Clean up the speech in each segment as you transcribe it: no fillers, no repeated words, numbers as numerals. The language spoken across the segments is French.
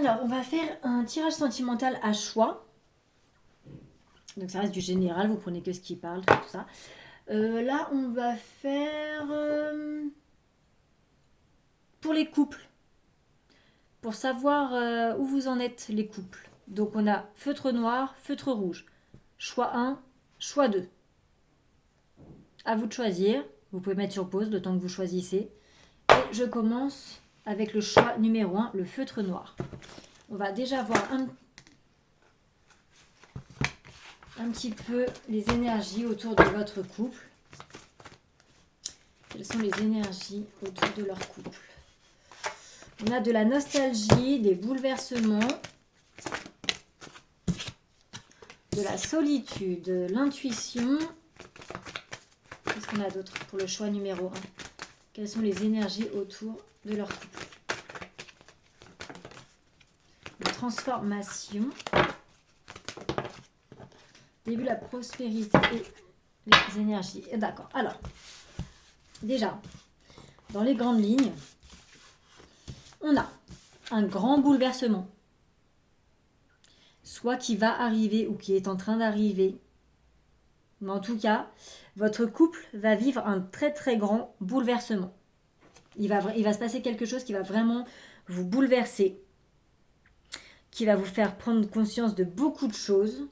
Alors, on va faire un tirage sentimental à choix. Donc, ça reste du général, vous prenez que ce qui parle, tout ça. Là, on va faire pour les couples, pour savoir où vous en êtes, les couples. Donc, on a feutre noir, feutre rouge. Choix 1, choix 2. À vous de choisir. Vous pouvez mettre sur pause le temps que vous choisissez. Et je commence avec le choix numéro 1, le feutre noir. On va déjà voir un petit peu les énergies autour de votre couple. Quelles sont les énergies autour de leur couple? On a de la nostalgie, des bouleversements, de la solitude, de l'intuition. Qu'est-ce qu'on a d'autre pour le choix numéro 1? Quelles sont les énergies autour de leur couple? La transformation, début de la prospérité et les énergies. D'accord. Alors, déjà, dans les grandes lignes, on a un grand bouleversement, soit qui va arriver ou qui est en train d'arriver. Mais en tout cas, votre couple va vivre un très très grand bouleversement. Il va se passer quelque chose qui va vraiment vous bouleverser, qui va vous faire prendre conscience de beaucoup de choses.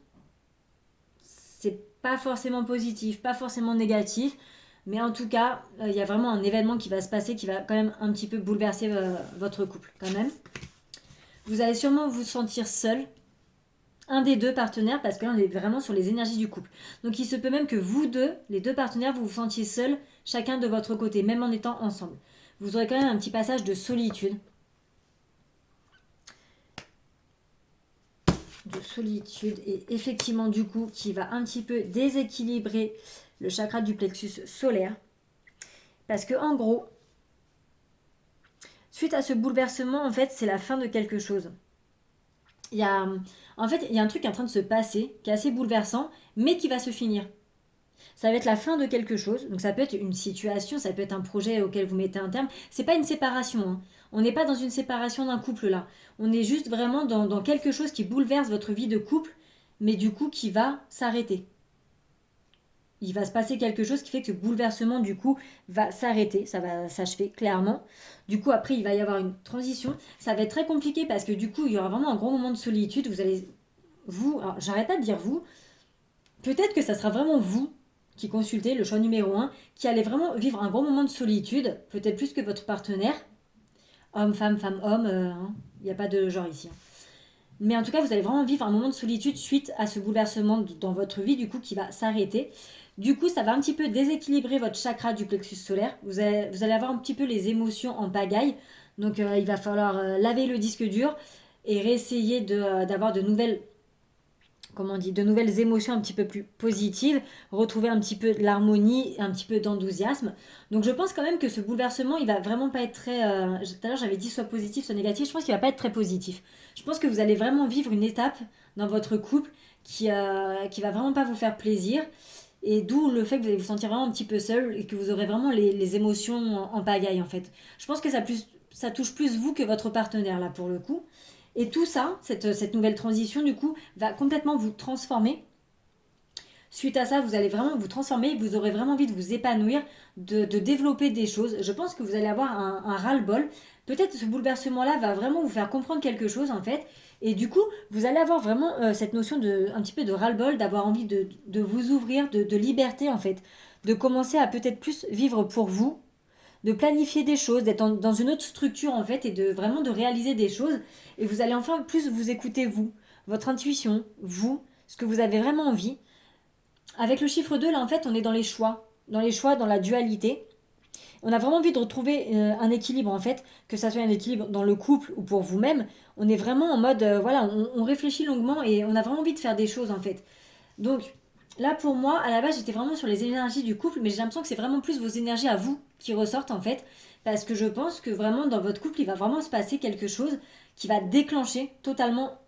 C'est pas forcément positif, pas forcément négatif, mais en tout cas, il y a vraiment un événement qui va se passer qui va quand même un petit peu bouleverser votre couple quand même. Vous allez sûrement vous sentir seul, un des deux partenaires, parce que là on est vraiment sur les énergies du couple. Donc il se peut même que vous deux, les deux partenaires, vous vous sentiez seuls, chacun de votre côté, même en étant ensemble. Vous aurez quand même un petit passage de solitude. Et effectivement du coup qui va un petit peu déséquilibrer le chakra du plexus solaire. Parce que en gros, suite à ce bouleversement, en fait, c'est la fin de quelque chose. Il y a un truc qui est en train de se passer, qui est assez bouleversant, mais qui va se finir. Ça va être la fin de quelque chose, donc ça peut être une situation, ça peut être un projet auquel vous mettez un terme. C'est pas une séparation, hein. On n'est pas dans une séparation d'un couple là. On est juste vraiment dans quelque chose qui bouleverse votre vie de couple, mais du coup qui va s'arrêter. Il va se passer quelque chose qui fait que ce bouleversement du coup va s'arrêter, ça va s'achever clairement. Du coup après il va y avoir une transition. Ça va être très compliqué parce que du coup il y aura vraiment un grand moment de solitude. Alors j'arrête pas de dire vous, peut-être que ça sera vraiment vous qui consultez le choix numéro 1, qui allez vraiment vivre un grand moment de solitude, peut-être plus que votre partenaire. Homme, femme, homme, il n'y a pas de genre ici. Mais en tout cas, vous allez vraiment vivre un moment de solitude suite à ce bouleversement dans votre vie, du coup, qui va s'arrêter. Du coup, ça va un petit peu déséquilibrer votre chakra du plexus solaire. Vous allez avoir un petit peu les émotions en pagaille. Donc, il va falloir laver le disque dur et réessayer d'avoir de nouvelles émotions un petit peu plus positives, retrouver un petit peu de l'harmonie, un petit peu d'enthousiasme. Donc je pense quand même que ce bouleversement, il va vraiment pas être très... tout à l'heure j'avais dit soit positif, soit négatif, je pense qu'il va pas être très positif. Je pense que vous allez vraiment vivre une étape dans votre couple qui va vraiment pas vous faire plaisir. Et d'où le fait que vous allez vous sentir vraiment un petit peu seul et que vous aurez vraiment les émotions en pagaille en fait. Je pense que ça touche plus vous que votre partenaire là pour le coup. Et tout ça, cette nouvelle transition, du coup, va complètement vous transformer. Suite à ça, vous allez vraiment vous transformer, vous aurez vraiment envie de vous épanouir, de développer des choses. Je pense que vous allez avoir un ras-le-bol. Peut-être ce bouleversement-là va vraiment vous faire comprendre quelque chose, en fait. Et du coup, vous allez avoir vraiment cette notion un petit peu de ras-le-bol, d'avoir envie de vous ouvrir, de liberté, en fait. De commencer à peut-être plus vivre pour vous, de planifier des choses, d'être dans une autre structure en fait et de vraiment de réaliser des choses. Et vous allez enfin plus vous écouter vous, votre intuition, vous, ce que vous avez vraiment envie. Avec le chiffre 2 là en fait on est dans les choix, dans la dualité. On a vraiment envie de retrouver un équilibre en fait, que ça soit un équilibre dans le couple ou pour vous-même. On est vraiment en mode, voilà, on réfléchit longuement et on a vraiment envie de faire des choses en fait. Donc là pour moi, à la base j'étais vraiment sur les énergies du couple, mais j'ai l'impression que c'est vraiment plus vos énergies à vous qui ressortent en fait, parce que je pense que vraiment dans votre couple il va vraiment se passer quelque chose qui va déclencher totalement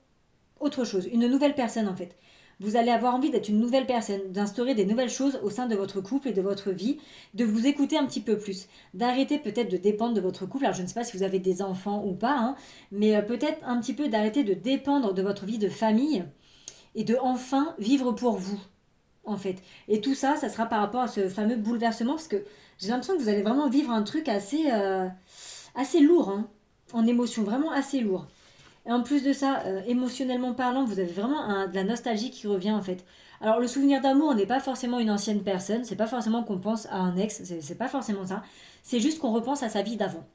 autre chose, une nouvelle personne en fait. Vous allez avoir envie d'être une nouvelle personne, d'instaurer des nouvelles choses au sein de votre couple et de votre vie, de vous écouter un petit peu plus, d'arrêter peut-être de dépendre de votre couple. Alors je ne sais pas si vous avez des enfants ou pas, hein, mais peut-être un petit peu d'arrêter de dépendre de votre vie de famille et de enfin vivre pour vous, en fait. Et tout ça, ça sera par rapport à ce fameux bouleversement, parce que j'ai l'impression que vous allez vraiment vivre un truc assez lourd, hein, en émotion, vraiment assez lourd. Et en plus de ça, émotionnellement parlant, vous avez vraiment de la nostalgie qui revient en fait. Alors le souvenir d'amour n'est pas forcément une ancienne personne, c'est pas forcément qu'on pense à un ex, c'est pas forcément ça. C'est juste qu'on repense à sa vie d'avant.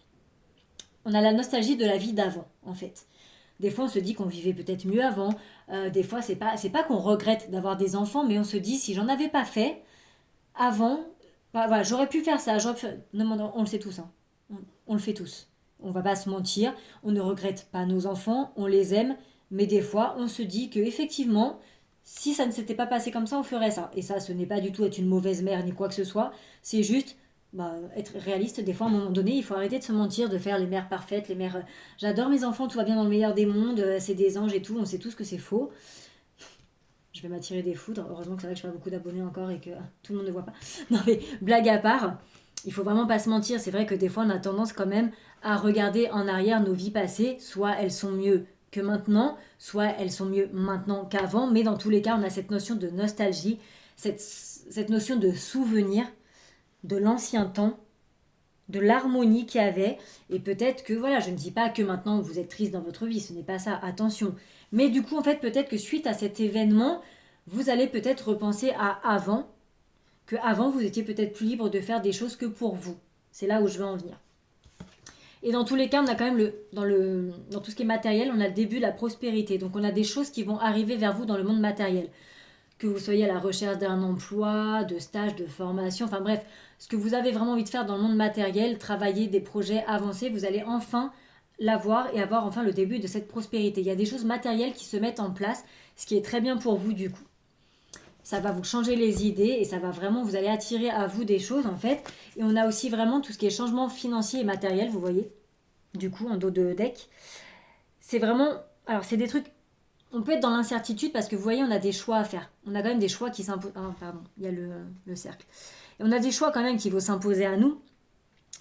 On a la nostalgie de la vie d'avant en fait. Des fois on se dit qu'on vivait peut-être mieux avant. Des fois c'est pas qu'on regrette d'avoir des enfants, mais on se dit si j'en avais pas fait avant, bah, voilà, j'aurais pu faire ça. Non, non, on le sait tous, hein. On le fait tous. On va pas se mentir, on ne regrette pas nos enfants, on les aime, mais des fois, on se dit que effectivement, si ça ne s'était pas passé comme ça, on ferait ça. Et ça, ce n'est pas du tout être une mauvaise mère ni quoi que ce soit, c'est juste être réaliste. Des fois, à un moment donné, il faut arrêter de se mentir, de faire les mères parfaites, les mères. J'adore mes enfants, tout va bien dans le meilleur des mondes, c'est des anges et tout, on sait tous que c'est faux. Je vais m'attirer des foudres. Heureusement que c'est vrai que je n'ai pas beaucoup d'abonnés encore et que tout le monde ne voit pas. Non mais blague à part, il faut vraiment pas se mentir. C'est vrai que des fois on a tendance quand même à regarder en arrière nos vies passées. Soit elles sont mieux que maintenant, soit elles sont mieux maintenant qu'avant. Mais dans tous les cas, on a cette notion de nostalgie, cette notion de souvenir de l'ancien temps, de l'harmonie qu'il y avait. Et peut-être que, voilà, je ne dis pas que maintenant vous êtes triste dans votre vie, ce n'est pas ça, attention. Mais du coup, en fait, peut-être que suite à cet événement, vous allez peut-être repenser à avant, que avant vous étiez peut-être plus libre de faire des choses que pour vous. C'est là où je veux en venir. Et dans tous les cas, on a quand même dans tout ce qui est matériel, on a le début de la prospérité. Donc on a des choses qui vont arriver vers vous dans le monde matériel. Que vous soyez à la recherche d'un emploi, de stage, de formation, enfin bref, ce que vous avez vraiment envie de faire dans le monde matériel, travailler des projets avancés, vous allez enfin l'avoir et avoir enfin le début de cette prospérité. Il y a des choses matérielles qui se mettent en place, ce qui est très bien pour vous du coup. Ça va vous changer les idées et ça va vraiment, vous allez attirer à vous des choses en fait. Et on a aussi vraiment tout ce qui est changement financier et matériel, vous voyez, du coup en dos de deck. C'est vraiment, alors c'est des trucs, on peut être dans l'incertitude parce que vous voyez, on a des choix à faire. On a quand même des choix qui s'imposent. Ah, pardon, il y a le cercle. Et on a des choix quand même qui vont s'imposer à nous.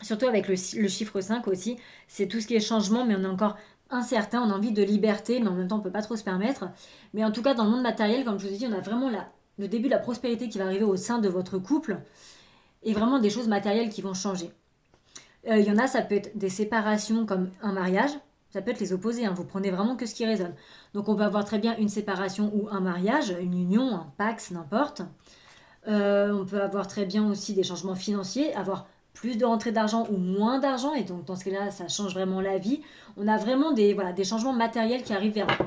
Surtout avec le chiffre 5 aussi. C'est tout ce qui est changement, mais on est encore incertain. On a envie de liberté, mais en même temps, on ne peut pas trop se permettre. Mais en tout cas, dans le monde matériel, comme je vous ai dit, on a vraiment le début de la prospérité qui va arriver au sein de votre couple. Et vraiment des choses matérielles qui vont changer. Il y en a, ça peut être des séparations comme un mariage. Ça peut être les opposés, hein. Vous prenez vraiment que ce qui résonne. Donc on peut avoir très bien une séparation ou un mariage, une union, un pax, n'importe. On peut avoir très bien aussi des changements financiers, avoir plus de rentrée d'argent ou moins d'argent, et donc dans ce cas-là, ça change vraiment la vie. On a vraiment des changements matériels qui arrivent vers vous.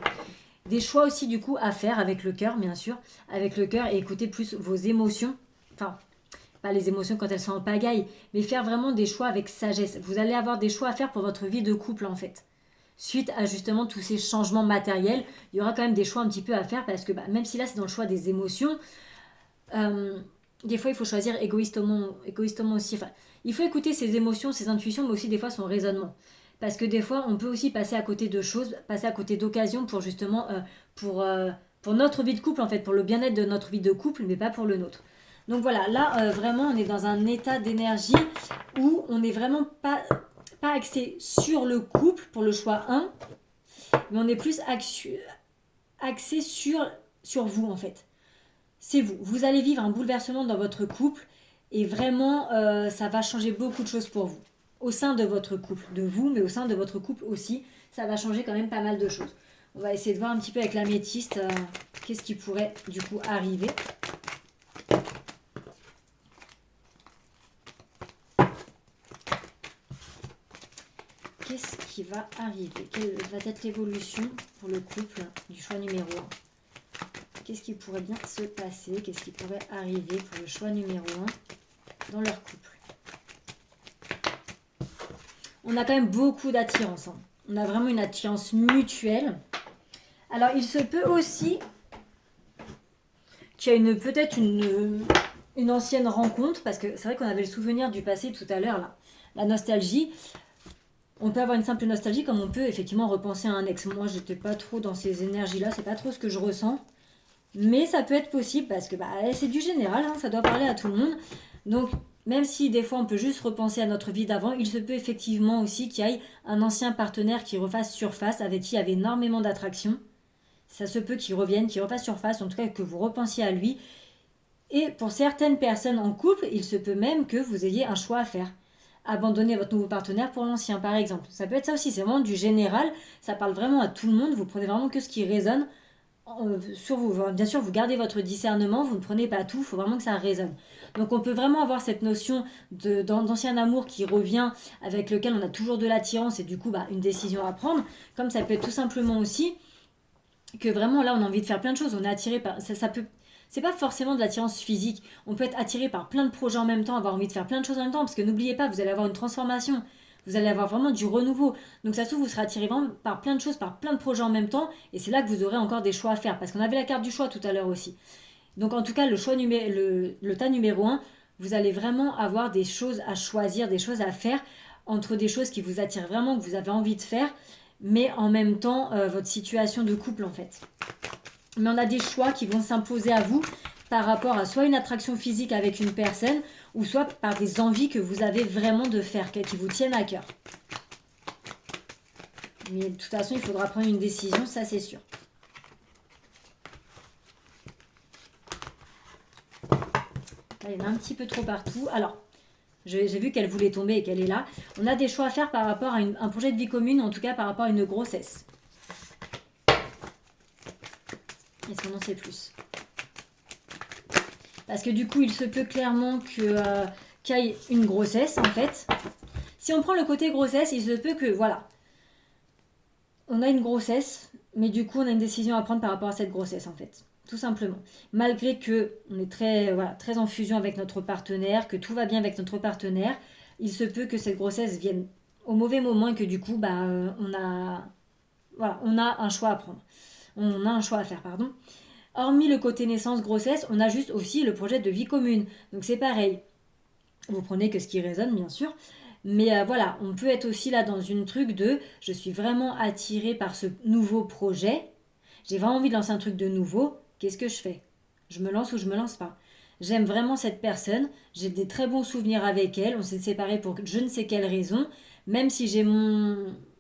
Des choix aussi du coup à faire avec le cœur, bien sûr, avec le cœur et écouter plus vos émotions. Enfin, pas les émotions quand elles sont en pagaille, mais faire vraiment des choix avec sagesse. Vous allez avoir des choix à faire pour votre vie de couple en fait. Suite à justement tous ces changements matériels, il y aura quand même des choix un petit peu à faire parce que même si là c'est dans le choix des émotions, des fois il faut choisir égoïstement aussi. Enfin, il faut écouter ses émotions, ses intuitions, mais aussi des fois son raisonnement. Parce que des fois on peut aussi passer à côté de choses, passer à côté d'occasions pour justement, pour notre vie de couple en fait, pour le bien-être de notre vie de couple, mais pas pour le nôtre. Donc voilà, là vraiment on est dans un état d'énergie où on n'est vraiment pas axé sur le couple pour le choix 1, mais on est plus axé sur vous en fait. C'est vous. Vous allez vivre un bouleversement dans votre couple et vraiment ça va changer beaucoup de choses pour vous. Au sein de votre couple, de vous, mais au sein de votre couple aussi, ça va changer quand même pas mal de choses. On va essayer de voir un petit peu avec l'améthyste qu'est-ce qui pourrait du coup arriver. Qu'est-ce qui va arriver? Quelle va être l'évolution pour le couple du choix numéro 1? Qu'est-ce qui pourrait bien se passer? Qu'est-ce qui pourrait arriver pour le choix numéro 1 dans leur couple? On a quand même beaucoup d'attirance. Hein. On a vraiment une attirance mutuelle. Alors, il se peut aussi qu'il y ait peut-être une ancienne rencontre, parce que c'est vrai qu'on avait le souvenir du passé tout à l'heure, là, la nostalgie. On peut avoir une simple nostalgie comme on peut effectivement repenser à un ex. Moi, j'étais pas trop dans ces énergies-là, c'est pas trop ce que je ressens. Mais ça peut être possible parce que c'est du général, hein, ça doit parler à tout le monde. Donc, même si des fois on peut juste repenser à notre vie d'avant, il se peut effectivement aussi qu'il y ait un ancien partenaire qui refasse surface, avec qui il y avait énormément d'attraction. Ça se peut qu'il revienne, qu'il refasse surface, en tout cas que vous repensiez à lui. Et pour certaines personnes en couple, il se peut même que vous ayez un choix à faire. Abandonner votre nouveau partenaire pour l'ancien, par exemple. Ça peut être ça aussi, c'est vraiment du général, ça parle vraiment à tout le monde, vous prenez vraiment que ce qui résonne sur vous. Bien sûr, vous gardez votre discernement, vous ne prenez pas tout, il faut vraiment que ça résonne. Donc on peut vraiment avoir cette notion d'ancien amour qui revient, avec lequel on a toujours de l'attirance et du coup une décision à prendre. Comme ça peut être tout simplement aussi que vraiment là on a envie de faire plein de choses, on est attiré par... Ça peut... C'est pas forcément de l'attirance physique, on peut être attiré par plein de projets en même temps, avoir envie de faire plein de choses en même temps, parce que n'oubliez pas, vous allez avoir une transformation, vous allez avoir vraiment du renouveau. Donc ça se trouve, vous serez attiré vraiment par plein de choses, par plein de projets en même temps, et c'est là que vous aurez encore des choix à faire, parce qu'on avait la carte du choix tout à l'heure aussi. Donc en tout cas, le tas numéro 1, vous allez vraiment avoir des choses à choisir, des choses à faire, entre des choses qui vous attirent vraiment, que vous avez envie de faire, mais en même temps, votre situation de couple en fait. Mais on a des choix qui vont s'imposer à vous par rapport à soit une attraction physique avec une personne, ou soit par des envies que vous avez vraiment de faire, qui vous tiennent à cœur. Mais de toute façon, il faudra prendre une décision, ça c'est sûr. Là, il y en a un petit peu trop partout. Alors, j'ai vu qu'elle voulait tomber et qu'elle est là. On a des choix à faire par rapport à un projet de vie commune, en tout cas par rapport à une grossesse. Est-ce qu'on en sait plus? Parce que du coup, il se peut clairement qu'il y ait une grossesse, en fait. Si on prend le côté grossesse, il se peut que, voilà, on a une grossesse, mais du coup, on a une décision à prendre par rapport à cette grossesse, en fait. Tout simplement. Malgré que on est très en fusion avec notre partenaire, que tout va bien avec notre partenaire, il se peut que cette grossesse vienne au mauvais moment et que du coup, on a un choix à prendre. On a un choix à faire, pardon. Hormis le côté naissance, grossesse, on a juste aussi le projet de vie commune. Donc c'est pareil. Vous prenez que ce qui résonne, bien sûr. Mais voilà, on peut être aussi là dans une truc de je suis vraiment attirée par ce nouveau projet. J'ai vraiment envie de lancer un truc de nouveau. Qu'est-ce que je fais? Je me lance ou je me lance pas? J'aime vraiment cette personne. J'ai des très bons souvenirs avec elle. On s'est séparés pour je ne sais quelle raison. Même si j'ai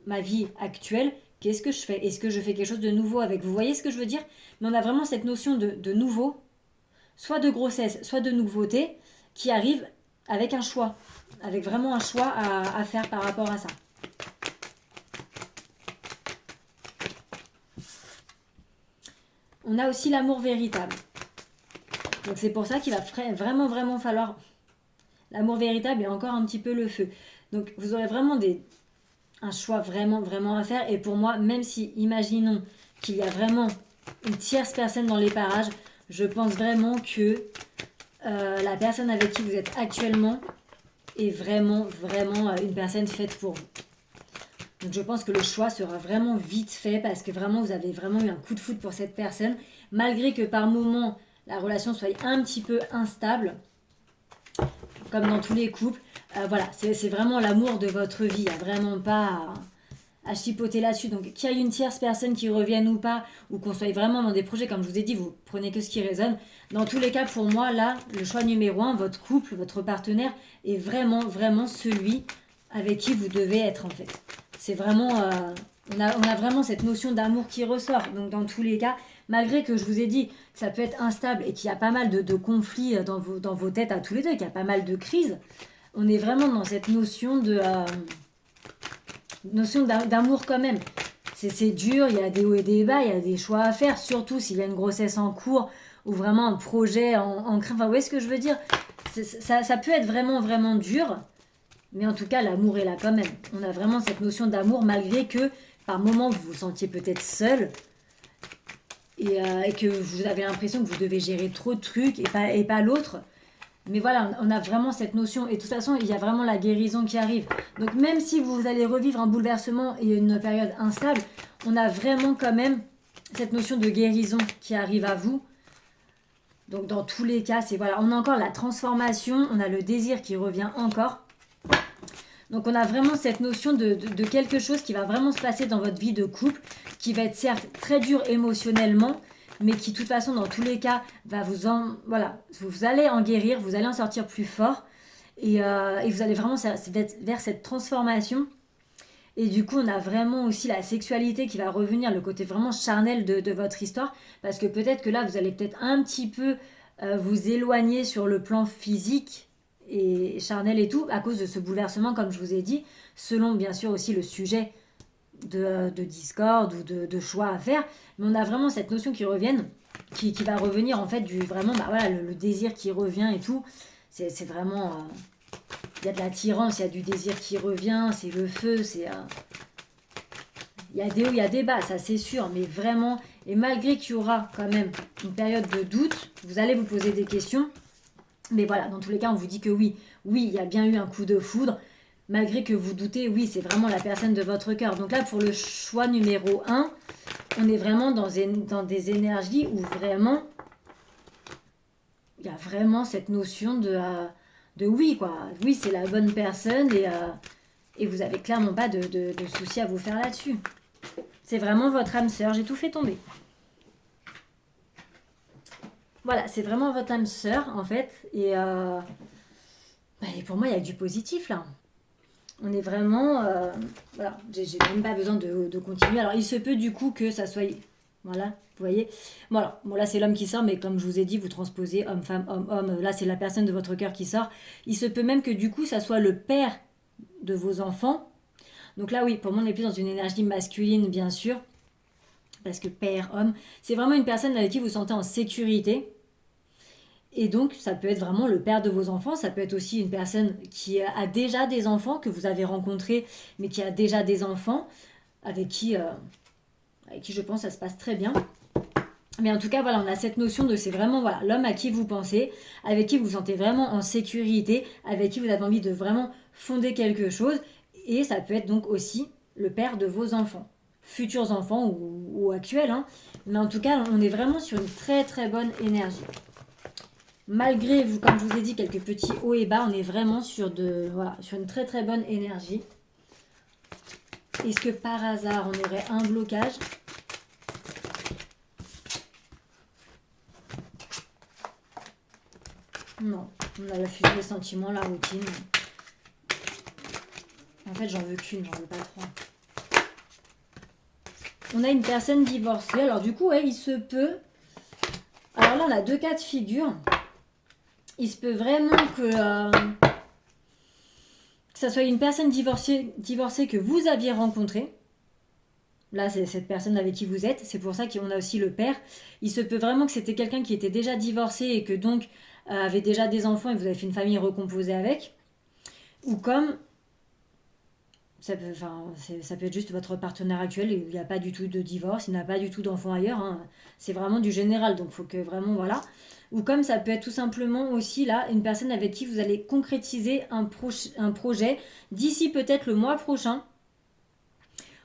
ma vie actuelle, qu'est-ce que je fais? Est-ce que je fais quelque chose de nouveau avec vous? Vous voyez ce que je veux dire? Mais on a vraiment cette notion de nouveau, soit de grossesse, soit de nouveauté, qui arrive avec un choix, avec vraiment un choix à faire par rapport à ça. On a aussi l'amour véritable. Donc c'est pour ça qu'il va vraiment falloir l'amour véritable et encore un petit peu le feu. Donc vous aurez vraiment un choix vraiment à faire. Et pour moi, même si, imaginons qu'il y a vraiment une tierce personne dans les parages, je pense vraiment que la personne avec qui vous êtes actuellement est vraiment une personne faite pour vous. Donc je pense que le choix sera vraiment vite fait parce que vraiment vous avez vraiment eu un coup de foudre pour cette personne, malgré que par moment la relation soit un petit peu instable, comme dans tous les couples. Voilà, c'est vraiment l'amour de votre vie, il n'y a vraiment pas à chipoter là-dessus. Donc qu'il y ait une tierce personne qui revienne ou pas, ou qu'on soit vraiment dans des projets, comme je vous ai dit, vous prenez que ce qui résonne. Dans tous les cas, pour moi, là, le choix numéro 1, votre couple, votre partenaire, est vraiment celui avec qui vous devez être en fait. C'est vraiment... on a vraiment cette notion d'amour qui ressort. Donc dans tous les cas, malgré que je vous ai dit que ça peut être instable et qu'il y a pas mal de conflits dans vos têtes à tous les deux, qu'il y a pas mal de crises, on est vraiment dans cette notion d'amour quand même. C'est dur, il y a des hauts et des bas, il y a des choix à faire, surtout s'il y a une grossesse en cours ou vraiment un projet en crainte. Enfin, vous voyez ce que je veux dire? Ça peut être vraiment dur, mais en tout cas, l'amour est là quand même. On a vraiment cette notion d'amour, malgré que par moments, vous vous sentiez peut-être seul et que vous avez l'impression que vous devez gérer trop de trucs et pas l'autre. Mais voilà, on a vraiment cette notion. Et de toute façon, il y a vraiment la guérison qui arrive. Donc même si vous allez revivre un bouleversement et une période instable, on a vraiment quand même cette notion de guérison qui arrive à vous. Donc dans tous les cas, voilà, on a encore la transformation, on a le désir qui revient encore. Donc on a vraiment cette notion de quelque chose qui va vraiment se passer dans votre vie de couple, qui va être certes très dur émotionnellement, mais qui de toute façon dans tous les cas va voilà, vous allez en guérir, vous allez en sortir plus fort et vous allez vraiment vers cette transformation. Et du coup, on a vraiment aussi la sexualité qui va revenir, le côté vraiment charnel de votre histoire. Parce que peut-être que là, vous allez peut-être un petit peu vous éloigner sur le plan physique et charnel et tout, à cause de ce bouleversement, comme je vous ai dit, selon bien sûr aussi le sujet de discorde ou de choix à faire. Mais on a vraiment cette notion qui va revenir en fait du vraiment, bah voilà, le désir qui revient et tout. C'est vraiment... il y a de l'attirance, il y a du désir qui revient, c'est le feu, il y a des hauts, il y a des bas, ça c'est sûr, mais vraiment, et malgré qu'il y aura quand même une période de doute, vous allez vous poser des questions, mais voilà, dans tous les cas, on vous dit que oui, il y a bien eu un coup de foudre, malgré que vous doutez, oui, c'est vraiment la personne de votre cœur. Donc là, pour le choix numéro 1, on est vraiment dans des énergies où vraiment, il y a vraiment cette notion de oui, quoi. Oui, c'est la bonne personne et vous avez clairement pas de soucis à vous faire là-dessus. C'est vraiment votre âme sœur. J'ai tout fait tomber. Voilà, c'est vraiment votre âme sœur, en fait. Et pour moi, il y a du positif, là. On est vraiment... voilà, j'ai même pas besoin de continuer. Alors, il se peut, du coup, que ça soit... Voilà, vous voyez. Voilà, bon là c'est l'homme qui sort, mais comme je vous ai dit, vous transposez homme, femme, homme, homme. Là c'est la personne de votre cœur qui sort. Il se peut même que du coup ça soit le père de vos enfants. Donc là oui, pour moi on est plus dans une énergie masculine bien sûr. Parce que père, homme, c'est vraiment une personne avec qui vous vous sentez en sécurité. Et donc ça peut être vraiment le père de vos enfants. Ça peut être aussi une personne qui a déjà des enfants, que vous avez rencontré, mais qui a déjà des enfants, avec qui je pense ça se passe très bien. Mais en tout cas, voilà, on a cette notion de c'est vraiment voilà, l'homme à qui vous pensez, avec qui vous vous sentez vraiment en sécurité, avec qui vous avez envie de vraiment fonder quelque chose. Et ça peut être donc aussi le père de vos enfants, futurs enfants ou actuels. Hein. Mais en tout cas, on est vraiment sur une très très bonne énergie. Malgré, comme je vous ai dit, quelques petits hauts et bas, on est vraiment sur une très très bonne énergie. Est-ce que par hasard, on aurait un blocage ? Non, on a la fusion des sentiments, la routine. En fait, j'en veux qu'une, j'en veux pas trois. On a une personne divorcée. Alors du coup, ouais, il se peut... Alors là, on a deux cas de figure. Il se peut vraiment que ça soit une personne divorcée que vous aviez rencontrée. Là, c'est cette personne avec qui vous êtes. C'est pour ça qu'on a aussi le père. Il se peut vraiment que c'était quelqu'un qui était déjà divorcé et que donc avait déjà des enfants et vous avez fait une famille recomposée avec. Ou comme... ça peut être juste votre partenaire actuel et il n'y a pas du tout de divorce, il n'a pas du tout d'enfants ailleurs. Hein. C'est vraiment du général, donc il faut que vraiment, voilà. Ou comme ça peut être tout simplement aussi, là, une personne avec qui vous allez concrétiser un projet d'ici peut-être le mois prochain.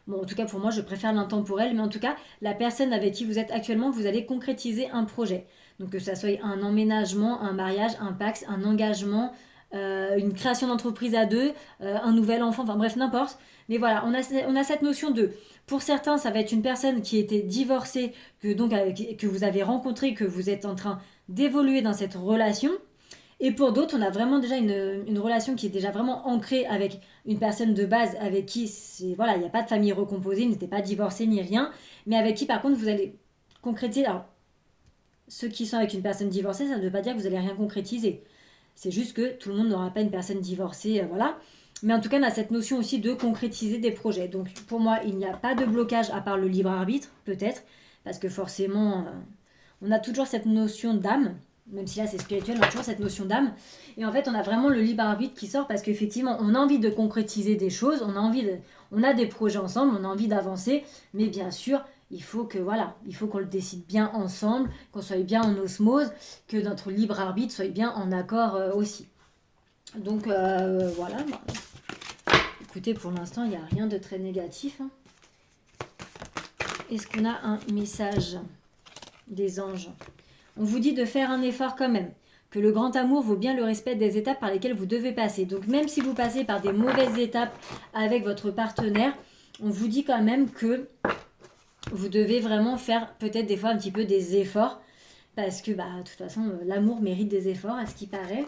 Bon, en tout cas, pour moi, je préfère l'intemporel, mais en tout cas, la personne avec qui vous êtes actuellement, vous allez concrétiser un projet. Donc que ça soit un emménagement, un mariage, un pax, un engagement, une création d'entreprise à deux, un nouvel enfant, enfin bref, n'importe. Mais voilà, on a cette notion de... Pour certains, ça va être une personne qui était divorcée, que vous avez rencontrée, que vous êtes en train d'évoluer dans cette relation. Et pour d'autres, on a vraiment déjà une relation qui est déjà vraiment ancrée avec une personne de base avec qui, voilà, il n'y a pas de famille recomposée, ils n'étaient pas divorcés ni rien, mais avec qui par contre vous allez concrétiser. Alors, ceux qui sont avec une personne divorcée, ça ne veut pas dire que vous n'allez rien concrétiser. C'est juste que tout le monde n'aura pas une personne divorcée, voilà. Mais en tout cas, on a cette notion aussi de concrétiser des projets. Donc pour moi, il n'y a pas de blocage à part le libre arbitre, peut-être, parce que forcément, on a toujours cette notion d'âme. Même si là c'est spirituel, on a toujours cette notion d'âme. Et en fait, on a vraiment le libre arbitre qui sort parce qu'effectivement, on a envie de concrétiser des choses, on a des projets ensemble, on a envie d'avancer, mais bien sûr, il faut qu'on le décide bien ensemble, qu'on soit bien en osmose, que notre libre arbitre soit bien en accord aussi. Donc voilà. Écoutez, pour l'instant, il n'y a rien de très négatif. Hein. Est-ce qu'on a un message des anges ? On vous dit de faire un effort quand même, que le grand amour vaut bien le respect des étapes par lesquelles vous devez passer. Donc même si vous passez par des mauvaises étapes avec votre partenaire, on vous dit quand même que vous devez vraiment faire peut-être des fois un petit peu des efforts. Parce que, bah, de toute façon, l'amour mérite des efforts, à ce qui paraît.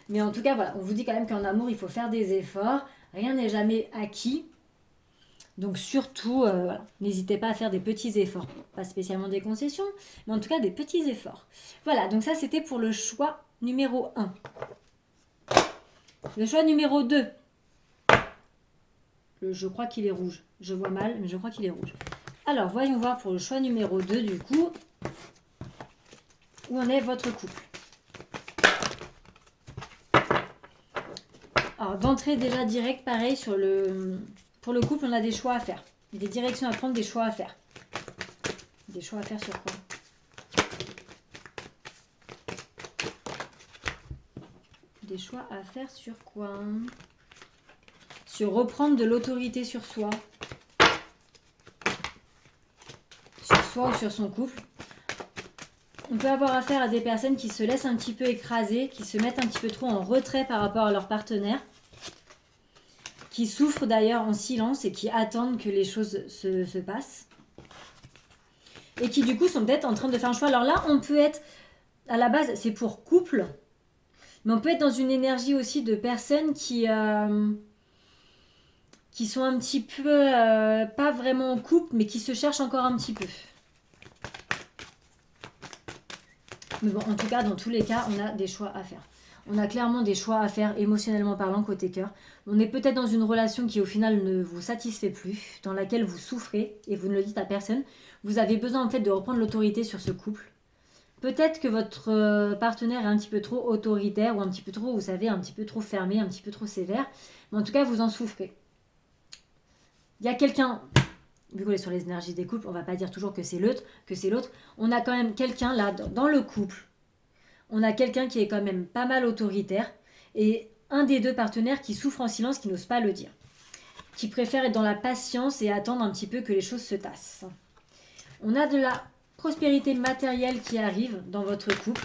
Mais en tout cas, voilà, on vous dit quand même qu'en amour, il faut faire des efforts. Rien n'est jamais acquis. Donc surtout, voilà, n'hésitez pas à faire des petits efforts. Pas spécialement des concessions, mais en tout cas des petits efforts. Voilà, donc ça c'était pour le choix numéro 1. Le choix numéro 2. Je crois qu'il est rouge. Je vois mal, mais je crois qu'il est rouge. Alors, voyons voir pour le choix numéro 2, du coup, où en est votre couple. Alors, d'entrée déjà direct, pareil, pour le couple, on a des choix à faire. Des directions à prendre, des choix à faire. Des choix à faire sur quoi? Des choix à faire sur quoi? Sur reprendre de l'autorité sur soi. Sur soi ou sur son couple. On peut avoir affaire à des personnes qui se laissent un petit peu écraser, qui se mettent un petit peu trop en retrait par rapport à leur partenaire, qui souffrent d'ailleurs en silence et qui attendent que les choses se passent. Et qui du coup sont peut-être en train de faire un choix. Alors là, on peut être, à la base, c'est pour couple, mais on peut être dans une énergie aussi de personnes qui sont un petit peu, pas vraiment en couple, mais qui se cherchent encore un petit peu. Mais bon, en tout cas, dans tous les cas, on a des choix à faire. On a clairement des choix à faire émotionnellement parlant côté cœur. On est peut-être dans une relation qui au final ne vous satisfait plus, dans laquelle vous souffrez et vous ne le dites à personne. Vous avez besoin en fait de reprendre l'autorité sur ce couple. Peut-être que votre partenaire est un petit peu trop autoritaire ou un petit peu trop, vous savez, un petit peu trop fermé, un petit peu trop sévère. Mais en tout cas, vous en souffrez. Il y a quelqu'un, vu qu'on est sur les énergies des couples, on va pas dire toujours que c'est l'autre, On a quand même quelqu'un là, dans le couple. On a quelqu'un qui est quand même pas mal autoritaire et un des deux partenaires qui souffre en silence, qui n'ose pas le dire. Qui préfère être dans la patience et attendre un petit peu que les choses se tassent. On a de la prospérité matérielle qui arrive dans votre couple.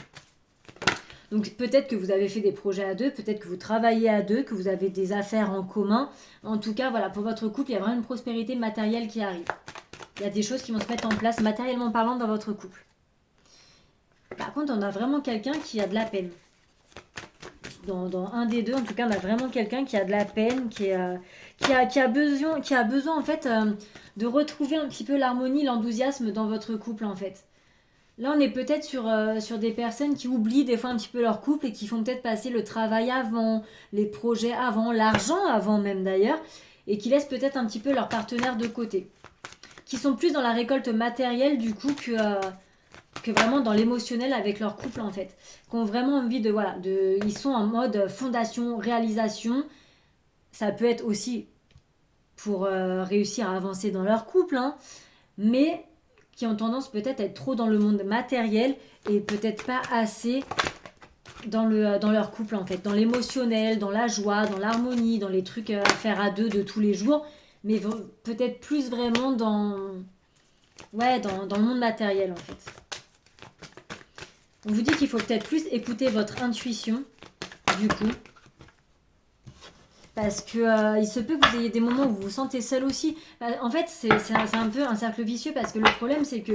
Donc peut-être que vous avez fait des projets à deux, peut-être que vous travaillez à deux, que vous avez des affaires en commun. En tout cas, voilà, pour votre couple, il y a vraiment une prospérité matérielle qui arrive. Il y a des choses qui vont se mettre en place matériellement parlant dans votre couple. Par contre, on a vraiment quelqu'un qui a de la peine. Dans un des deux, en tout cas, on a vraiment quelqu'un qui a de la peine, qui a besoin en fait de retrouver un petit peu l'harmonie, l'enthousiasme dans votre couple en fait. Là, on est peut-être sur des personnes qui oublient des fois un petit peu leur couple et qui font peut-être passer le travail avant, les projets avant, l'argent avant même d'ailleurs, et qui laissent peut-être un petit peu leur partenaire de côté. Qui sont plus dans la récolte matérielle du coup que vraiment dans l'émotionnel avec leur couple en fait. Qui ont vraiment envie ils sont en mode fondation, réalisation. Ça peut être aussi pour réussir à avancer dans leur couple, hein, mais qui ont tendance peut-être à être trop dans le monde matériel et peut-être pas assez dans leur couple en fait, dans l'émotionnel, dans la joie, dans l'harmonie, dans les trucs à faire à deux de tous les jours, mais peut-être plus vraiment dans le monde matériel en fait. On vous dit qu'il faut peut-être plus écouter votre intuition du coup. Parce que il se peut que vous ayez des moments où vous vous sentez seul aussi. En fait, c'est un peu un cercle vicieux parce que le problème, c'est que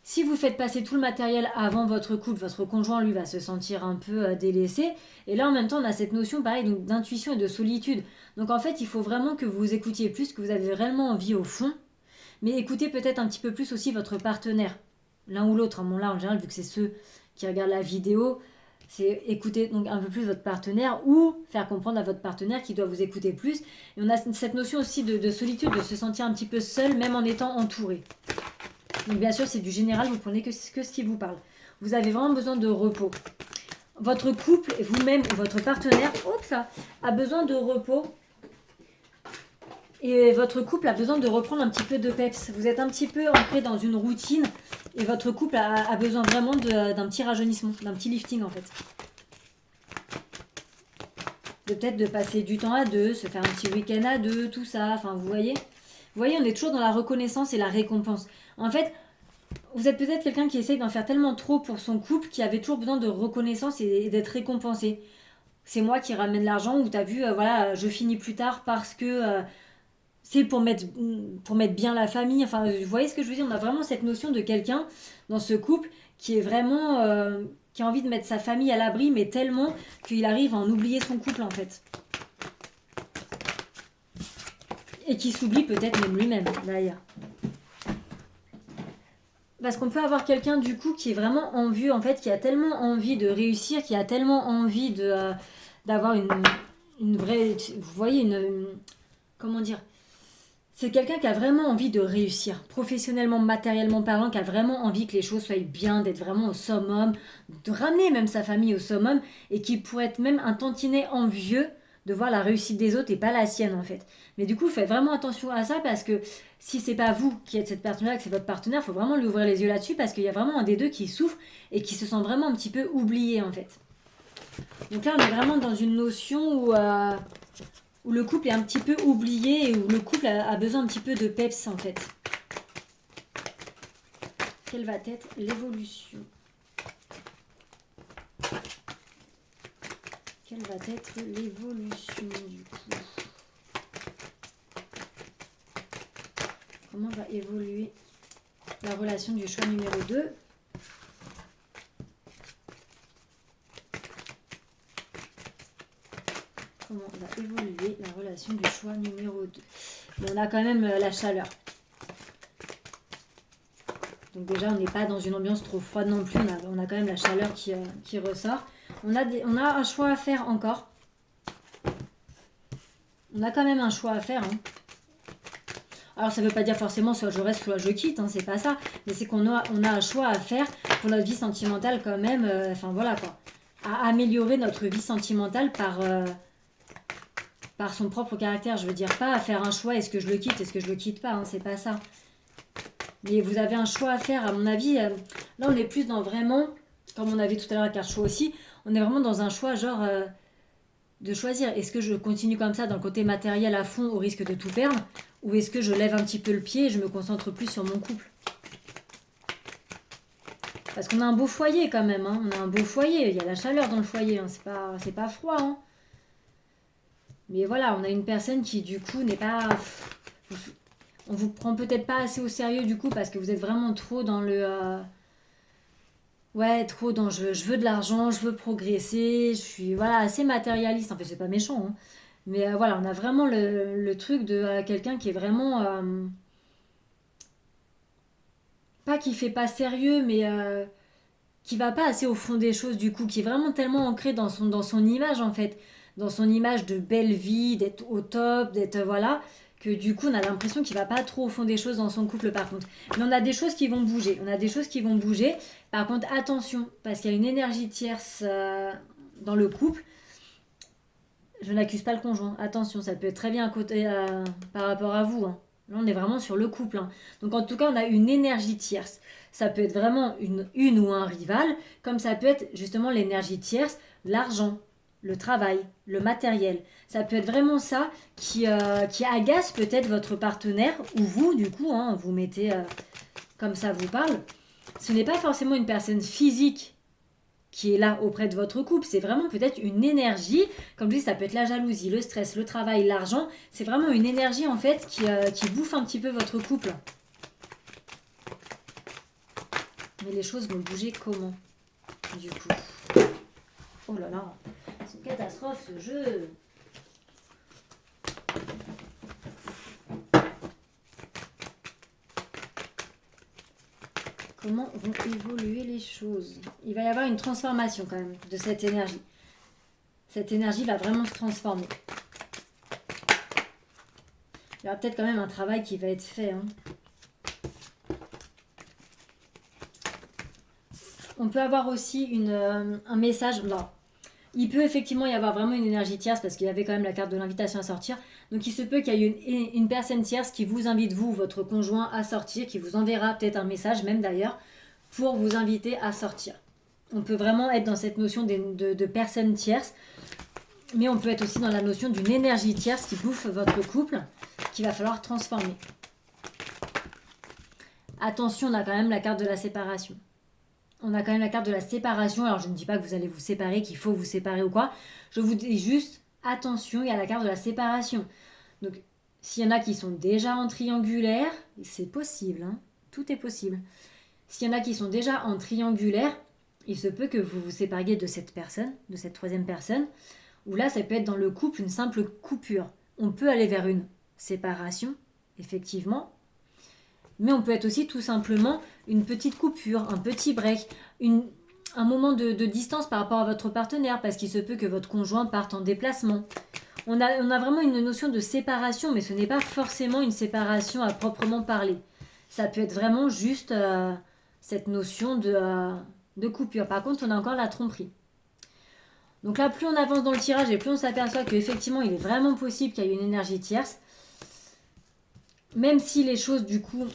si vous faites passer tout le matériel avant votre couple, votre conjoint, lui, va se sentir un peu délaissé. Et là, en même temps, on a cette notion, pareil, d'intuition et de solitude. Donc, en fait, il faut vraiment que vous écoutiez plus, que vous avez réellement envie au fond. Mais écoutez peut-être un petit peu plus aussi votre partenaire. L'un ou l'autre. Bon, là, en général, vu que c'est ceux qui regardent la vidéo, c'est écouter donc un peu plus votre partenaire ou faire comprendre à votre partenaire qu'il doit vous écouter plus. Et on a cette notion aussi de solitude, de se sentir un petit peu seul, même en étant entouré. Donc bien sûr, c'est du général, vous prenez que ce qui vous parle. Vous avez vraiment besoin de repos. Votre couple, et vous-même ou votre partenaire, a besoin de repos. Et votre couple a besoin de reprendre un petit peu de peps. Vous êtes un petit peu ancré dans une routine et votre couple a besoin vraiment d'un petit rajeunissement, d'un petit lifting en fait. Peut-être de passer du temps à deux, se faire un petit week-end à deux, tout ça. Enfin, vous voyez, on est toujours dans la reconnaissance et la récompense. En fait, vous êtes peut-être quelqu'un qui essaye d'en faire tellement trop pour son couple qui avait toujours besoin de reconnaissance et d'être récompensé. C'est moi qui ramène l'argent ou t'as vu, je finis plus tard parce que... c'est pour mettre bien la famille. Enfin, vous voyez ce que je veux dire? On a vraiment cette notion de quelqu'un dans ce couple qui est vraiment... qui a envie de mettre sa famille à l'abri, mais tellement qu'il arrive à en oublier son couple, en fait. Et qui s'oublie peut-être même lui-même, d'ailleurs. Parce qu'on peut avoir quelqu'un, du coup, qui est vraiment envieux, en fait, qui a tellement envie de réussir, qui a tellement envie d'avoir une vraie... Vous voyez, comment dire? C'est quelqu'un qui a vraiment envie de réussir, professionnellement, matériellement parlant, qui a vraiment envie que les choses soient bien, d'être vraiment au summum, de ramener même sa famille au summum, et qui pourrait être même un tantinet envieux de voir la réussite des autres et pas la sienne en fait. Mais du coup, faites vraiment attention à ça parce que si c'est pas vous qui êtes cette personne-là, que c'est votre partenaire, il faut vraiment lui ouvrir les yeux là-dessus parce qu'il y a vraiment un des deux qui souffre et qui se sent vraiment un petit peu oublié en fait. Donc là, on est vraiment dans une notion où le couple est un petit peu oublié et où le couple a besoin un petit peu de peps en fait. Quelle va être l'évolution? Quelle va être l'évolution du coup? Comment va évoluer la relation du choix numéro 2? Comment va évoluer la relation du choix numéro 2? Bon, on a quand même la chaleur. Donc déjà, on n'est pas dans une ambiance trop froide non plus. On a quand même la chaleur qui ressort. On a un choix à faire encore. On a quand même un choix à faire. Hein. Alors ça ne veut pas dire forcément soit je reste, soit je quitte. Hein, c'est pas ça. Mais c'est qu'on a un choix à faire pour notre vie sentimentale quand même. Enfin voilà quoi. À améliorer notre vie sentimentale par son propre caractère. Je veux dire pas à faire un choix. Est-ce que je le quitte? Est-ce que je le quitte pas? Hein, c'est pas ça. Mais vous avez un choix à faire, à mon avis. Là, on est plus dans vraiment, comme on avait tout à l'heure avec un choix aussi, on est vraiment dans un choix genre de choisir. Est-ce que je continue comme ça dans le côté matériel à fond au risque de tout perdre? Ou est-ce que je lève un petit peu le pied et je me concentre plus sur mon couple? Parce qu'on a un beau foyer quand même. Hein. On a un beau foyer. Il y a la chaleur dans le foyer. Hein. C'est pas froid. Hein. Mais voilà, on a une personne qui du coup n'est pas... On vous prend peut-être pas assez au sérieux du coup parce que vous êtes vraiment trop dans le... Ouais, trop dans je veux de l'argent, je veux progresser, je suis voilà, assez matérialiste. En fait, c'est pas méchant. Hein. Mais voilà, on a vraiment le truc de quelqu'un qui est vraiment... pas qui fait pas sérieux, mais qui va pas assez au fond des choses du coup, qui est vraiment tellement ancré dans son image en fait. Dans son image de belle vie, d'être au top, d'être... voilà que du coup on a l'impression qu'il va pas trop au fond des choses dans son couple par contre. Mais on a des choses qui vont bouger, Par contre attention, parce qu'il y a une énergie tierce dans le couple. Je n'accuse pas le conjoint, attention, ça peut être très bien à côté par rapport à vous. Hein. Là on est vraiment sur le couple. Hein. Donc en tout cas on a une énergie tierce. Ça peut être vraiment une ou un rival, comme ça peut être justement l'énergie tierce, l'argent, le travail, le matériel. Ça peut être vraiment ça qui agace peut-être votre partenaire ou vous, du coup, hein, vous mettez comme ça vous parle. Ce n'est pas forcément une personne physique qui est là auprès de votre couple, c'est vraiment peut-être une énergie, comme je dis, ça peut être la jalousie, le stress, le travail, l'argent, c'est vraiment une énergie en fait qui bouffe un petit peu votre couple. Mais les choses vont bouger comment, du coup? Oh là là, c'est une catastrophe ce jeu. Comment vont évoluer les choses? Il va y avoir une transformation quand même de cette énergie. Cette énergie va vraiment se transformer. Il y aura peut-être quand même un travail qui va être fait. Hein. On peut avoir aussi un message. Non. Il peut effectivement y avoir vraiment une énergie tierce parce qu'il y avait quand même la carte de l'invitation à sortir. Donc il se peut qu'il y ait une personne tierce qui vous invite, vous, votre conjoint, à sortir, qui vous enverra peut-être un message, même d'ailleurs, pour vous inviter à sortir. On peut vraiment être dans cette notion de personne tierce, mais on peut être aussi dans la notion d'une énergie tierce qui bouffe votre couple, qu'il va falloir transformer. Attention, on a quand même la carte de la séparation. On a quand même la carte de la séparation. Alors, je ne dis pas que vous allez vous séparer, qu'il faut vous séparer ou quoi. Je vous dis juste, attention, il y a la carte de la séparation. Donc, S'il y en a qui sont déjà en triangulaire, c'est possible, hein, tout est possible. S'il y en a qui sont déjà en triangulaire, il se peut que vous vous sépariez de cette personne, de cette troisième personne, ou là, ça peut être dans le couple une simple coupure. On peut aller vers une séparation, effectivement, mais on peut être aussi tout simplement une petite coupure, un petit break, un moment de distance par rapport à votre partenaire, parce qu'il se peut que votre conjoint parte en déplacement. On a vraiment une notion de séparation, mais ce n'est pas forcément une séparation à proprement parler. Ça peut être vraiment juste cette notion de coupure. Par contre, on a encore la tromperie. Donc là, plus on avance dans le tirage et plus on s'aperçoit qu'effectivement, il est vraiment possible qu'il y ait une énergie tierce. Même si les choses, du coup,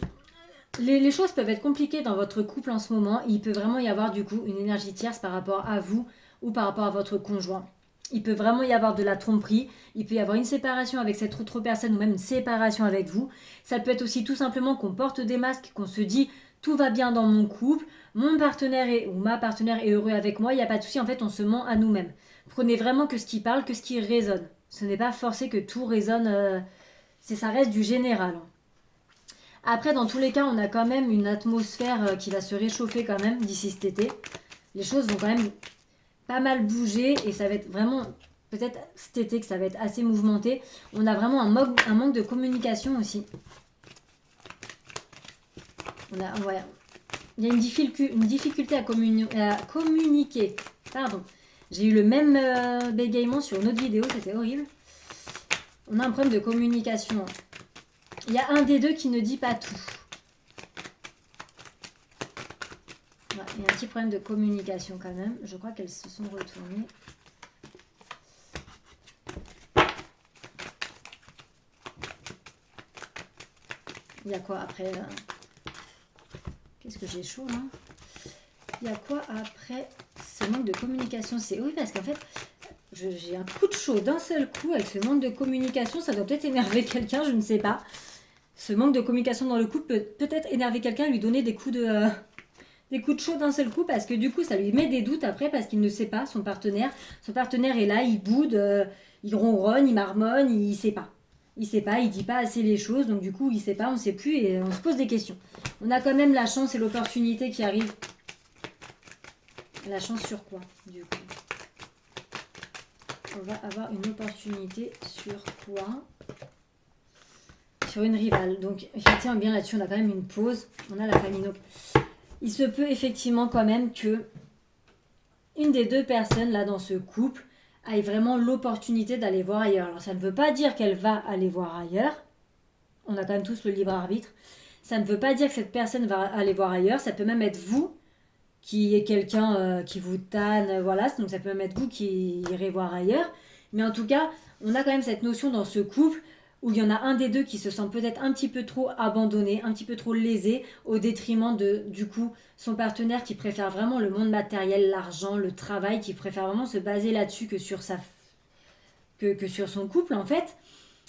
les choses peuvent être compliquées dans votre couple en ce moment, il peut vraiment y avoir, du coup, une énergie tierce par rapport à vous ou par rapport à votre conjoint. Il peut vraiment y avoir de la tromperie, il peut y avoir une séparation avec cette autre personne ou même une séparation avec vous. Ça peut être aussi tout simplement qu'on porte des masques, qu'on se dit tout va bien dans mon couple, mon partenaire ou ma partenaire est heureux avec moi, il n'y a pas de souci, en fait on se ment à nous-mêmes. Prenez vraiment que ce qui parle, que ce qui résonne. Ce n'est pas forcé que tout résonne, ça reste du général. Après, dans tous les cas, on a quand même une atmosphère qui va se réchauffer quand même d'ici cet été. Les choses vont quand même pas mal bouger et ça va être vraiment, peut-être cet été que ça va être assez mouvementé. On a vraiment un manque de communication aussi. Ouais, il y a une difficulté à communiquer. Pardon. J'ai eu le même bégaiement sur une autre vidéo, c'était horrible. On a un problème de communication. Il y a un des deux qui ne dit pas tout. Ouais, il y a un petit problème de communication quand même. Je crois qu'elles se sont retournées. Il y a quoi après Qu'est-ce que j'ai chaud là? Il y a quoi après ce manque de communication? C'est oui parce qu'en fait, j'ai un coup de chaud d'un seul coup avec ce manque de communication. Ça doit peut-être énerver quelqu'un, je ne sais pas. Ce manque de communication dans le couple peut peut-être énerver quelqu'un, lui donner des coups de chaud d'un seul coup parce que du coup ça lui met des doutes après parce qu'il ne sait pas son partenaire. Son partenaire est là, il boude, il ronronne, il marmonne, il sait pas. Il sait pas, il dit pas assez les choses, donc du coup il sait pas, on sait plus et on se pose des questions. On a quand même la chance et l'opportunité qui arrive. La chance sur quoi du coup? On va avoir une opportunité sur quoi? Sur une rivale. Donc effectivement bien là-dessus on a quand même une pause. On a la famille. Donc, il se peut effectivement quand même que une des deux personnes là dans ce couple ait vraiment l'opportunité d'aller voir ailleurs. Alors ça ne veut pas dire qu'elle va aller voir ailleurs. On a quand même tous le libre arbitre. Ça ne veut pas dire que cette personne va aller voir ailleurs. Ça peut même être vous qui est quelqu'un qui vous tanne. Voilà. Donc ça peut même être vous qui irez voir ailleurs. Mais en tout cas, on a quand même cette notion dans ce couple où il y en a un des deux qui se sent peut-être un petit peu trop abandonné, un petit peu trop lésé, au détriment de, du coup, son partenaire qui préfère vraiment le monde matériel, l'argent, le travail, qui préfère vraiment se baser là-dessus que sur sur son couple, en fait.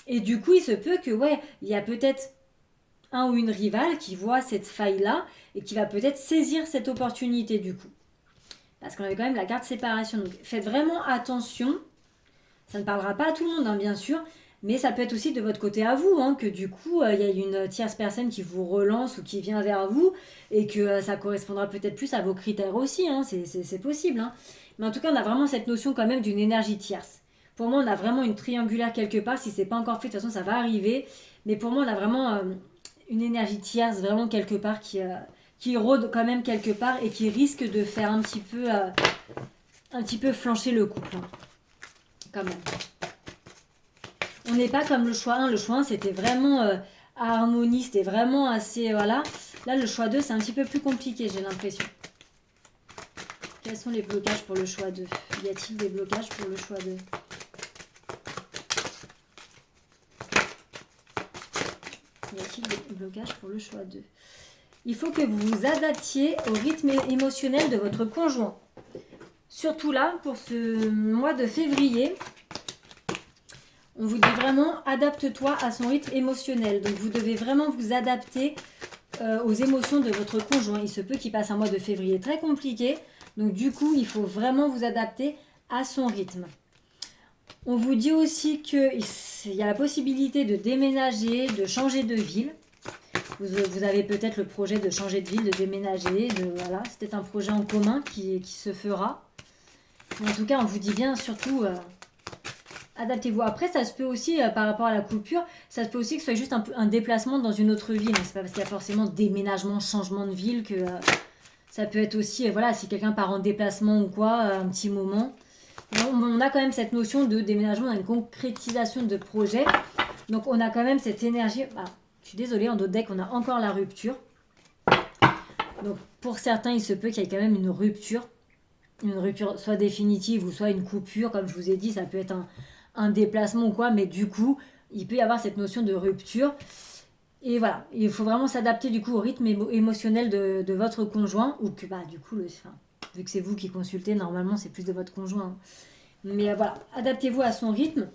Et du coup, il se peut que, ouais, il y a peut-être un ou une rivale qui voit cette faille-là et qui va peut-être saisir cette opportunité, du coup. Parce qu'on avait quand même la carte séparation. Donc, faites vraiment attention. Ça ne parlera pas à tout le monde, hein, bien sûr. Mais ça peut être aussi de votre côté à vous, hein, que du coup, il y a une tierce personne qui vous relance ou qui vient vers vous et que ça correspondra peut-être plus à vos critères aussi, hein, c'est possible. Hein. Mais en tout cas, on a vraiment cette notion quand même d'une énergie tierce. Pour moi, on a vraiment une triangulaire quelque part. Si c'est pas encore fait, de toute façon, ça va arriver. Mais pour moi, on a vraiment une énergie tierce, vraiment quelque part, qui rôde quand même quelque part et qui risque de faire un petit peu flancher le couple. Hein, quand même. On n'est pas comme le choix 1. Le choix 1, c'était vraiment harmonie, c'était vraiment assez... voilà. Là, le choix 2, c'est un petit peu plus compliqué, j'ai l'impression. Quels sont les blocages pour le choix 2? Y a-t-il des blocages pour le choix 2? Y a-t-il des blocages pour le choix 2? Il faut que vous vous adaptiez au rythme émotionnel de votre conjoint. Surtout là, pour ce mois de février... On vous dit vraiment, adapte-toi à son rythme émotionnel. Donc, vous devez vraiment vous adapter aux émotions de votre conjoint. Il se peut qu'il passe un mois de février très compliqué. Donc, du coup, il faut vraiment vous adapter à son rythme. On vous dit aussi qu'il y a la possibilité de déménager, de changer de ville. Vous avez peut-être le projet de changer de ville, de déménager, voilà, c'est peut-être un projet en commun qui se fera. Mais en tout cas, on vous dit bien, surtout, adaptez-vous. Après, ça se peut aussi, par rapport à la coupure, ça se peut aussi que ce soit juste un déplacement dans une autre ville. C'est pas parce qu'il y a forcément déménagement, changement de ville que ça peut être aussi, voilà, si quelqu'un part en déplacement ou quoi, un petit moment. On a quand même cette notion de déménagement, une concrétisation de projet. Donc, on a quand même cette énergie. Ah, je suis désolée, en d'autres decks, on a encore la rupture. Donc, pour certains, il se peut qu'il y ait quand même une rupture. Une rupture soit définitive ou soit une coupure. Comme je vous ai dit, ça peut être un déplacement ou quoi. Mais du coup, il peut y avoir cette notion de rupture. Et voilà, il faut vraiment s'adapter du coup au rythme émotionnel de votre conjoint. Ou que, bah, du coup, vu que c'est vous qui consultez, normalement, c'est plus de votre conjoint. Mais voilà, adaptez-vous à son rythme.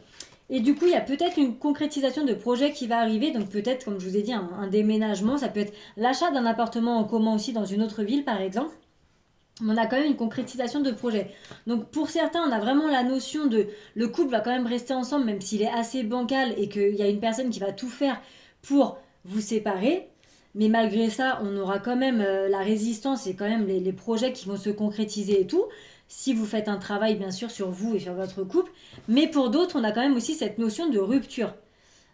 Et du coup, il y a peut-être une concrétisation de projet qui va arriver. Donc peut-être, comme je vous ai dit, un déménagement. Ça peut être l'achat d'un appartement en commun aussi dans une autre ville, par exemple. Mais on a quand même une concrétisation de projet. Donc pour certains, on a vraiment la notion de le couple va quand même rester ensemble, même s'il est assez bancal et qu'il y a une personne qui va tout faire pour vous séparer. Mais malgré ça, on aura quand même la résistance et quand même les projets qui vont se concrétiser et tout. Si vous faites un travail bien sûr sur vous et sur votre couple. Mais pour d'autres, on a quand même aussi cette notion de rupture.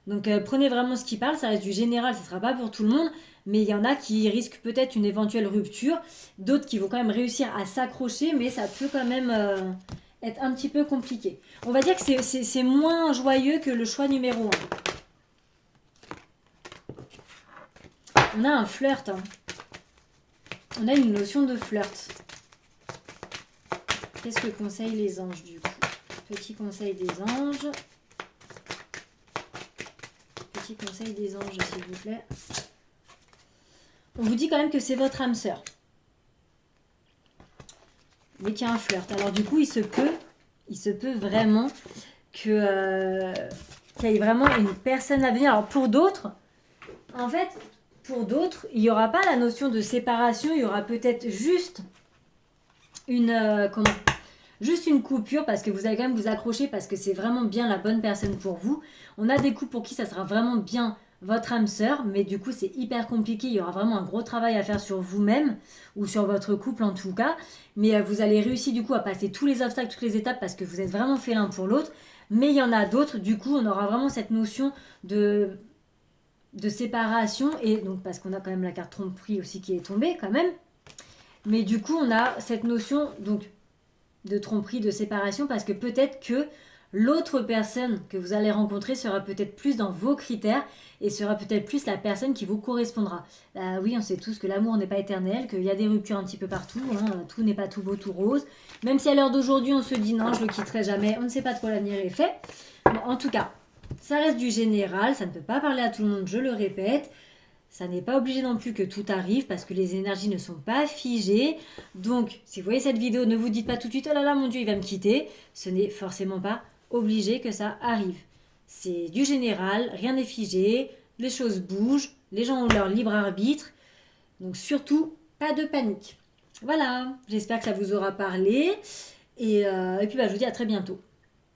Donc prenez vraiment ce qui parle, ça reste du général, ça ne sera pas pour tout le monde. Mais il y en a qui risquent peut-être une éventuelle rupture. D'autres qui vont quand même réussir à s'accrocher, mais ça peut quand même être un petit peu compliqué. On va dire que c'est moins joyeux que le choix numéro 1. On a un flirt. On a une notion de flirt. Qu'est-ce que conseillent les anges du coup? Petit conseil des anges. Petit conseil des anges, s'il vous plaît. On vous dit quand même que c'est votre âme sœur. Mais qu'il y a un flirt. Alors du coup, il se peut vraiment qu'il y ait vraiment une personne à venir. Alors pour d'autres, en fait, il n'y aura pas la notion de séparation, il y aura peut-être juste juste une coupure parce que vous allez quand même vous accrocher parce que c'est vraiment bien la bonne personne pour vous. On a des couples pour qui ça sera vraiment bien votre âme sœur, mais du coup c'est hyper compliqué, il y aura vraiment un gros travail à faire sur vous-même ou sur votre couple en tout cas, mais vous allez réussir du coup à passer tous les obstacles, toutes les étapes parce que vous êtes vraiment fait l'un pour l'autre, mais il y en a d'autres, du coup on aura vraiment cette notion de séparation, et donc parce qu'on a quand même la carte tromperie aussi qui est tombée quand même, mais du coup on a cette notion donc de tromperie, de séparation, parce que peut-être que l'autre personne que vous allez rencontrer sera peut-être plus dans vos critères et sera peut-être plus la personne qui vous correspondra. Oui, on sait tous que l'amour n'est pas éternel, qu'il y a des ruptures un petit peu partout, tout n'est pas tout beau, tout rose. Même si à l'heure d'aujourd'hui on se dit non, je le quitterai jamais, on ne sait pas de quoi l'avenir est fait. Mais en tout cas, ça reste du général, ça ne peut pas parler à tout le monde, je le répète. Ça n'est pas obligé non plus que tout arrive parce que les énergies ne sont pas figées. Donc, si vous voyez cette vidéo, ne vous dites pas tout de suite « Oh là là, mon Dieu, il va me quitter ». Ce n'est forcément pas obligé que ça arrive. C'est du général, rien n'est figé, les choses bougent, les gens ont leur libre arbitre. Donc surtout, pas de panique. Voilà, j'espère que ça vous aura parlé. Et puis, je vous dis à très bientôt.